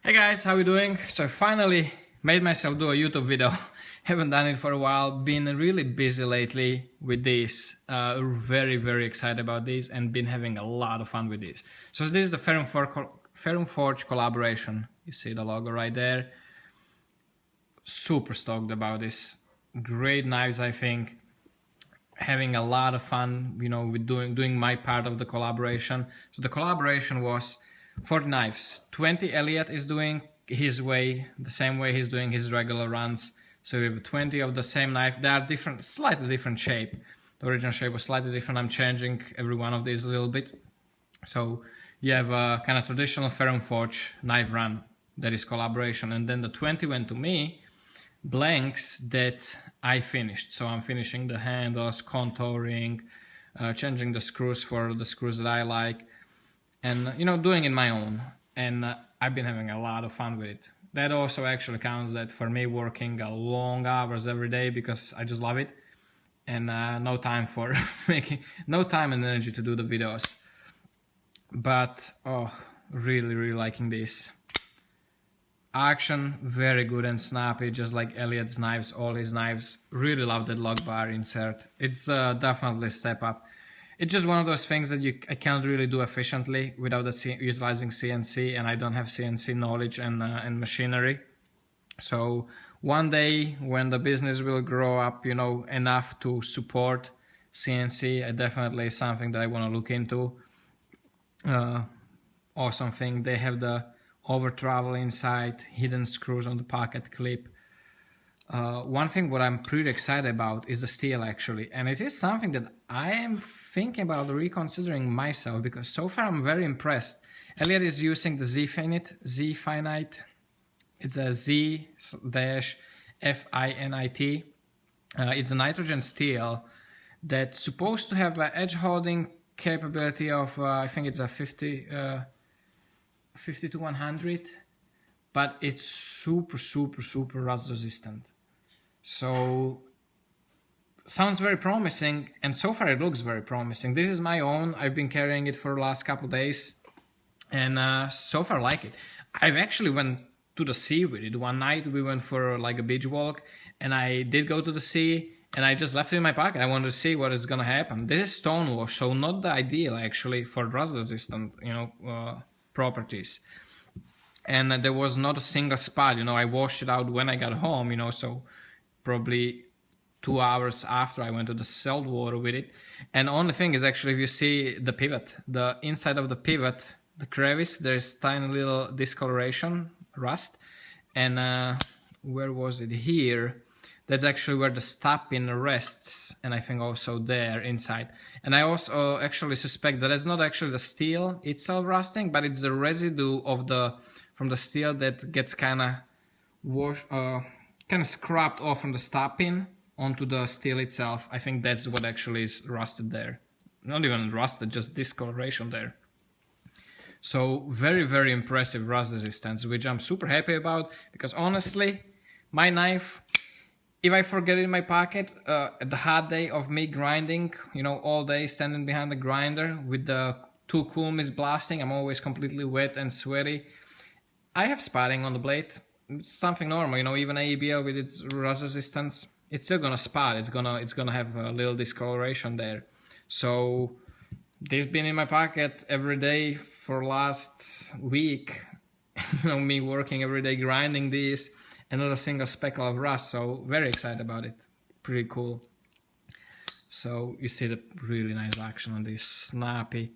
Hey guys, how you doing? So I finally made myself do a YouTube video. Haven't done it for a while. Been really busy lately with this. Very excited about this and been having a lot of fun with this. So this is the Ferrum Forge collaboration. You see the logo right there. Super stoked about this. Great knives, I think. Having a lot of fun, you know, with doing my part of the collaboration. So the collaboration was 40 knives. 20 Elliot is doing his way, the same way he's doing his regular runs. So we have 20 of the same knife. They are different, slightly different shape. The original shape was slightly different. I'm changing every one of these a little bit. So you have a kind of traditional Ferrum Forge knife run that is collaboration. And then the 20 went to me, blanks that I finished. So I'm finishing the handles, contouring, changing the screws for the screws that I like. And, you know, doing it my own. And I've been having a lot of fun with it. That also actually counts that for me working long hours every day because I just love it. And no time for no time and energy to do the videos. But, oh, really liking this. Action, very good and snappy, just like Elliot's knives, all his knives. Really love that lock bar insert. It's definitely a step up. It's just one of those things that I can't really do efficiently without utilizing CNC, and I don't have CNC knowledge and machinery. So one day when the business will grow up, you know, enough to support CNC, it definitely is something that I want to look into. Awesome thing. They have the over travel inside, hidden screws on the pocket clip. One thing what I'm pretty excited about is the steel actually, and it is something that I am thinking about reconsidering myself because so far I'm very impressed. Elliot is using the Z-Finite. It's a Z-Finit. It's a nitrogen steel that's supposed to have an edge holding capability of I think it's a 50 to 100, but it's super rust resistant. So sounds very promising, and so far it looks very promising. This is my own. I've been carrying it for the last couple days, and so far I like it. I've actually went to the sea with it. One night we went for like a beach walk, and I did go to the sea, and I just left it in my pocket. I wanted to see what is gonna happen. This is stone wash, so not the ideal actually for rust resistant, you know, properties. And there was not a single spot, you know. I washed it out when I got home, you know, so probably 2 hours after I went to the salt water with it. And the only thing is actually, if you see the pivot, the inside of the pivot, the crevice, there's tiny little discoloration, rust. And where was it? Here. That's actually where the stop pin rests, and I think also there inside. And I also actually suspect that it's not actually the steel itself rusting, but it's the residue of from the steel that gets kind of scrubbed off from the stop pin onto the steel itself. I think that's what actually is rusted there. Not even rusted, just discoloration there. So very impressive rust resistance, which I'm super happy about because honestly, my knife, if I forget it in my pocket, at the hot day of me grinding, you know, all day standing behind the grinder with the two coulombs blasting, I'm always completely wet and sweaty. I have spotting on the blade. It's something normal, you know, even AEBL with its rust resistance, it's still gonna spot. It's gonna have a little discoloration there. So this been in my pocket every day for last week. You know, me working every day grinding these. And not a single speckle of rust, so very excited about it. Pretty cool. So you see the really nice action on this, snappy.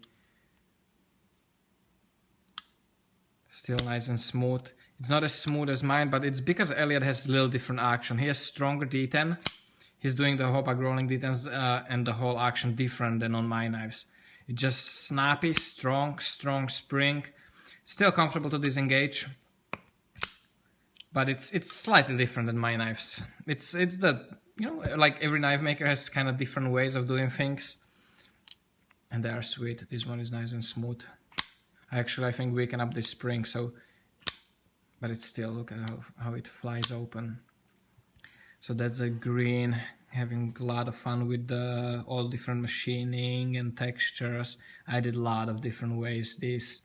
Still nice and smooth. It's not as smooth as mine, but it's because Elliot has a little different action. He has stronger D10. He's doing the whole back rolling D10s and the whole action different than on my knives. It's just snappy, strong spring. Still comfortable to disengage. But it's slightly different than my knives. It's the, you know, like every knife maker has kind of different ways of doing things. And they are sweet. This one is nice and smooth. Actually, I think we can up this spring, so, but it's still, look at how it flies open. So that's a green, having a lot of fun with the all different machining and textures. I did a lot of different ways this.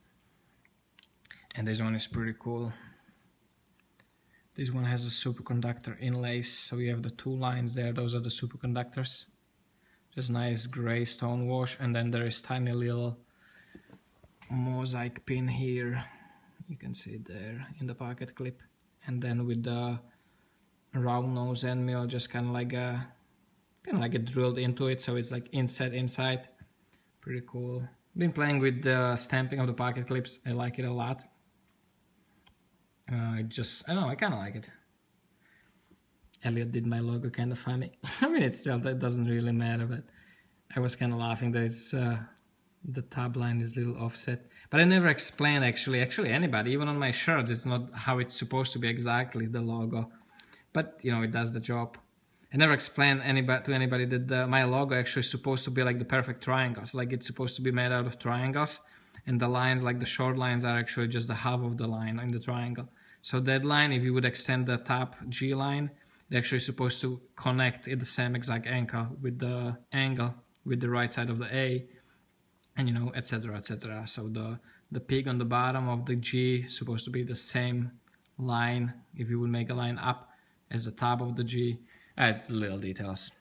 And this one is pretty cool. This one has a superconductor inlays, so you have the 2 lines there, those are the superconductors. Just nice gray stone wash, and then there is tiny little mosaic pin here. You can see it there in the pocket clip. And then with the round nose end mill, just kind of like a drilled into it, so it's like inset inside. Pretty cool. Been playing with the stamping of the pocket clips. I like it a lot. I don't know, I kind of like it. Elliot did my logo kind of funny. I mean, that doesn't really matter, but I was kind of laughing that it's the top line is a little offset. But I never explained actually anybody, even on my shirts, it's not how it's supposed to be exactly, the logo. But, you know, it does the job. I never explained to anybody that my logo actually is supposed to be like the perfect triangles. Like it's supposed to be made out of triangles. And the lines, like the short lines, are actually just the half of the line in the triangle. So that line, if you would extend the top G line, it's actually supposed to connect at the same exact angle with the right side of the A, and, you know, etc., etc. So the pig on the bottom of the G is supposed to be the same line, if you would make a line up, as the top of the G. It's little details.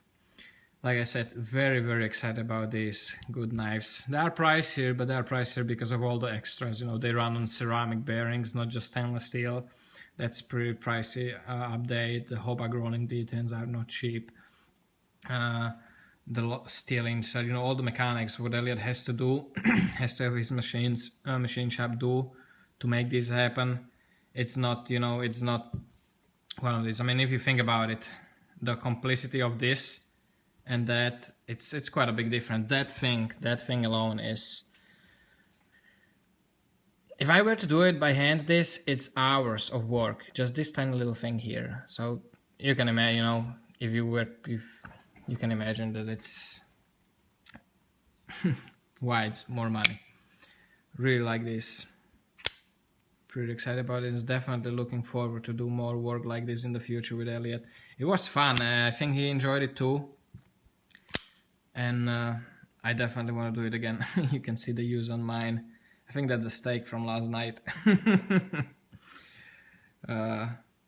Like I said, very, very excited about these good knives. They are pricier, but they are pricier because of all the extras. You know, they run on ceramic bearings, not just stainless steel. That's pretty pricey. Update, the Hobag rolling D10s are not cheap. The steel inside, you know, all the mechanics, what Elliot has to do, has to have his machine shop do to make this happen. It's not, you know, it's not one of these. I mean, if you think about it, the complicity of this and that, it's quite a big difference. That thing alone is, if I were to do it by hand, it's hours of work, just this tiny little thing here. So you can imagine, you know, if you can imagine that it's why it's more money. Really like this. Pretty excited about it. It's definitely looking forward to do more work like this in the future with Elliot. It was fun. I think he enjoyed it too. And I definitely want to do it again. You can see the use on mine. I think that's a steak from last night.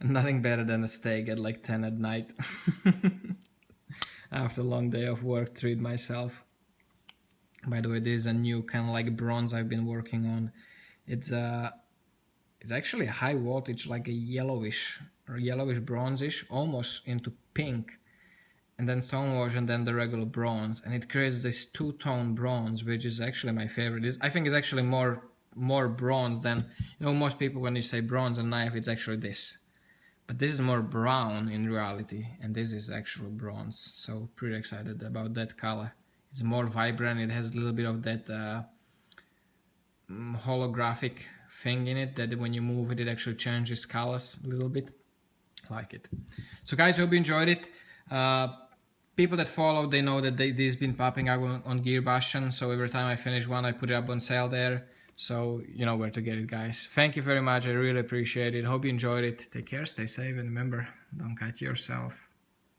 Nothing better than a steak at like 10 at night. After a long day of work, treat myself. By the way, this is a new kind of like bronze I've been working on. It's actually high voltage, like a yellowish bronzish, almost into pink. And then stonewash, and then the regular bronze, and it creates this two-tone bronze, which is actually my favorite. I think it's actually more bronze than, you know, most people when you say bronze on knife, it's actually this. But this is more brown in reality, and this is actual bronze. So pretty excited about that color. It's more vibrant. It has a little bit of that holographic thing in it, that when you move it, it actually changes colors a little bit. I like it. So guys, hope you enjoyed it. People that follow, they know that this has been popping up on Gear Bastion, so every time I finish one, I put it up on sale there. So you know where to get it, guys. Thank you very much. I really appreciate it. Hope you enjoyed it. Take care, stay safe, and remember, don't cut yourself.